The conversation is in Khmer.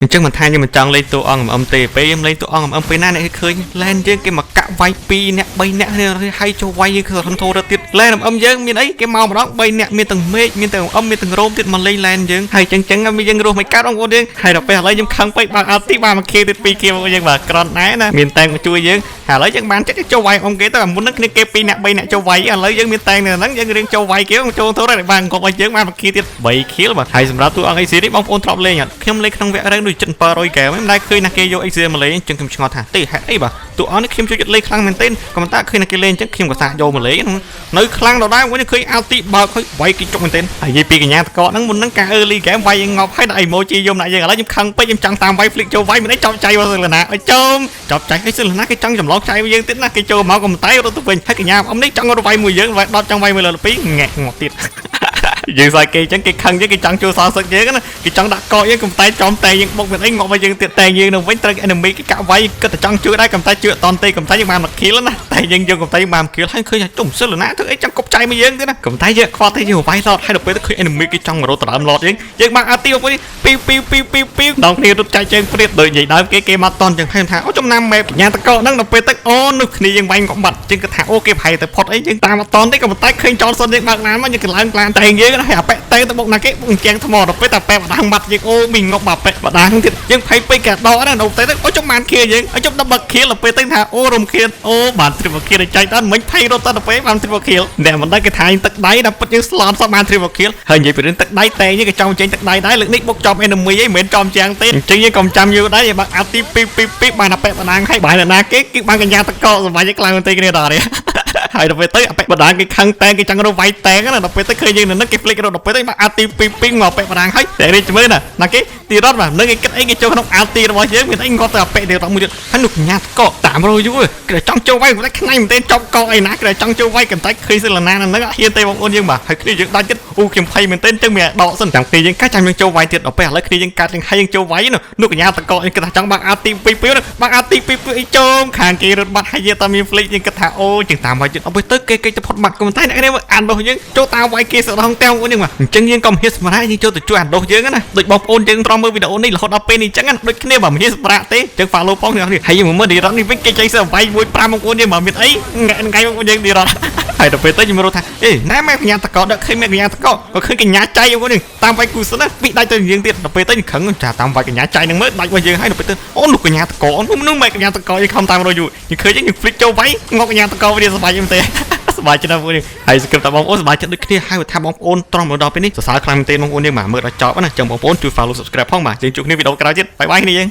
ចឹងមិនថាខ្ញុំមិនចង់លេងតួអង្គអំទេពេលខ្ញុំលេងតួអង្គអំពេលណាអ្នកឃើញឡែនយើងគេមកកាក់វាយ2អ្នក3អ្នកនេះហើយចូលវាយយើងគឺរំធូរទៅទៀតឡែនអំយើងមានអីគេមកម្ដង3អ្នកមានទាំងមេឃមានទាំងអំមានទាំងរោមទៀតមកលេងឡែនយើងហើយចឹងយើងរស់មិនកើតបងប្អូនយើងហើយដល់ពេលឥឡូវខ្ញុំខឹងពេកបើអត់ទីបានមកខៀទៀត2ខៀមកយើងបាទក្រន់ដែរណាមានតែងមកជួយយើងហើយឥឡូវយើងបានចិត្តចូលវាយអំគេទៅមុនហ្នឹងគ្នាគេ2អ្នក3អ្នកចូលវាយឥឡូវយើងមានតែងនៅហ្នឹងយើងរៀងចូលវាយគេចូលធូរតែបានគាត់ឲ្យយើងបានមកខៀទៀត3ខៀបាទហើយសម្រាប់តួអង្គអីស៊ីនេះបងប្អូនធ្លាប់លេងអត់ខ្ញុំលេងក្នុងវគ្គរែងដូចជិត700 កែមិនដែលឃើញណាគេយកអីស៊ីមកលេងចឹងខ្ញុំឆ្ងល់ថាទេហេតុអីបាទតួអង្គនេះខ្ញុំជួយចិត្តលេងខ្លាំងមែនទែនក៏ប៉ុន្តែឃើញណាគេលេងចឹងខ្ញុំក៏សាកយកមកលេងនៅខ្លាំងដល់ដែរវិញឃើញអាល់ទីបើកហើយវាយគេចុកមែនទែនហើយនិយាយពីកញ្ញាតកហ្នឹងមុនហ្នឹងការអឺលីហ្គេមវាយយើងងប់ហើយដល់អីម៉ូជីយំណាយើងឥឡូវខ្ញុំខឹងពេកខ្ញុំចង់តាមវាយ flick ចូលវាយមិនអីចប់ចៃមកសិលណាអើយចោមចប់ចៃហើយសិលណាគេចង់ចម្លងចៃយើងទៀតណាគេចូលមកក៏មិនតែរត់ទៅវិញហើយកញ្ញាអំនេះចង់រត់វាយមួយយើងវាយដុតចង់វាយមួយលើ2ងាក់ងាប់ទៀតយើងសាយគេចឹងគេខឹងយើងគេចង់ចូលសងសឹកយើងណាគេចង់ដាក់កកយើងកំតែចំតែយើងបុកមានអីងប់មកយើងទៀតតែយើងនឹងវិញត្រូវ enemy គេកាក់វាយគិតតែចង់ជួយដែរកំតែជួយអត់តន់ទេកំតែយើងបានមក kill ណាតែយើងយកកំតែបាន kill ហើយឃើញថាទុំសិលណាធ្វើអីចង់គប់ចៃមកយើងទៀតណាកំតែយើងខ្វល់ទេយើងវាយឡតហើយដល់ពេលទៅឃើញ enemy គេចង់មករត់ដើមឡតយើងបានអត់ទីមកពីដល់គ្នារត់ចៃជើងព្រាតដូចនិយាយដើមគេមកតន់ចឹងហើយថាអូចំណាំម៉ែបញ្ញាតកហ្នឹងដល់ពេលទឹកអូនោះគ្នាយើងវាយក៏បាត់ចឹងគេថាអូគេប្រហែលតែផុតអីយើងតាមអត់តន់ទេក៏ប៉ុន្តែឃើញចោលសុនយើងបើកឡានមកយើងកឡើងក្លានតែយើងណាហើយអាប៉ែតែទៅបុកណាគេបុកជាងថ្មដល់ពេលតែប៉ែបដាំងបាត់យើងអូមីងប់បាប៉ែបដាំងទៀតយើងភ័យពេកកាដកណាដល់ទៅអូជុំបានខៀយើងឲ្យជុំដល់បើខៀដល់ពេលទៅថាអូរំខៀអូបានទ្រីបខៀចៃដល់មិញភ័យរត់ទៅពេលបានទ្រីបខៀតែមិនដឹងគេថាទឹកដៃដល់ពិតយើងស្លន់សោះបានទ្រីបខៀហើយនិយាយពីរឿងទឹកដៃតែយើងក៏ចង់ចេញទឹកដៃដែរលើកនេះបុកចំ enemy ឯងមិនមែនចំជាងទេអញ្ចឹងយើងកុំចាំយូរដែរបើអាទី2បានអាប៉ែបដាំងហើយបានណាគេបានកញ្ញាតកសម្រាប់យើងខ្លាំងមែនទេគ្នាដល់នេះហើយដល់ពេលទៅអាប៉ែបដាំងគេខឹងតែគេចង់រកវាយតែណាដល់ពេលទៅឃើញយើងនៅនឹងគេ flick រត់ដល់ពេលទៅមកអាទី2មកអាប៉ែបដាំងហើយតែនេះមើលណាគេទីរត់បាទនឹងគេគិតអីគេចូលក្នុងអាទីរបស់យើងមានអីគាត់ទៅអាប៉ែទៅរត់មួយទៀតហើយនោះកញ្ញាតកតាមរយូរគេចង់ចូលវាយតែខ្នៃមែនទេចប់កកអីណាគេចង់ចូលវាយកន្តែឃើញសិលណានឹងអត់ហ៊ានទេបងប្អូនយើងបាទហើយគ្នាយើងដាច់ចិត្តអូខ្ញុំភ័យមែនទេចឹងមានដកសិនចាំគ្នាយើងកាច់ចាំយើងចូលវាយទៀតដល់ពេលឥឡូវគ្នាយើងកាត់ទាំងហើយយើងចូលវាយនោះកញ្ញាតកគេថាចង់បាក់អាទី2បាក់អាទី2អីចូលខាងគេរត់បាត់ហើយយើងតាមមាន flick យើងគិតថាអូជាងតាមវាយទៀតដល់ពេលទៅគេទៅផុតបាត់ក៏តែអ្នកនេះអានដោះយើងចូលតាមវាយគេសដងទាំងអូនយើងបាទអញ្ចឹងយើងក៏មហិសម្រាប់យើងចូលទៅជួយអានដោះយើងណាដូចបងប្អូនយើងត្រង់មើលវីដេអូនេះរហូតដល់ពេលនេះអញ្ចឹងដូចគ្នាបាទមហិសម្រាប់ទេអញ្ចឹង follow ផងអ្នកនេះហើយយើងមើលឌីរ៉តនេះវិញគេចេញសើវាយ1 5បងប្អូនយើងមកមានអីថ្ងៃបងប្អូនយើងឌីរ៉តហើយដល់ពេលទៅខ្ញុំរត់ថាអេណែម៉ែកញ្ញាតកដឹកឃើញម៉ែកញ្ញាតកក៏ឃើញកញ្ញាចៃបងប្អូនតាមវាយគូសិនណាពីដាច់ទៅយើងទៀតដល់ពេលទៅខឹងចាតាមវាយកញ្ញាចៃនឹងមើលដាច់របស់យើងហើយដល់ពេលទៅអូនោះកញ្ញាតកនោះម៉ែកញ្ញាតកយើងខំតាមរយូរយើងឃើញយើង flick ចូលវាយងកញ្ញាតកវាសប្បាយមែនទេសប្បាយចិត្តណាស់បងប្អូនហើយសង្ឃឹមថាបងប្អូនសប្បាយចិត្តដូចគ្នាហើយថាបងប្អូនត្រង់មកដល់ពេលនេះសរសើរខ្លាំងមែនទេបងប្អូនយើងបាទមើលដល់ចប់ណាចឹងបងប្អូនជួយ follow subscribe ផងបាទយើងជួបគ្នាវីដេអូក្រោយទៀតបាយបាយគ្នាយើង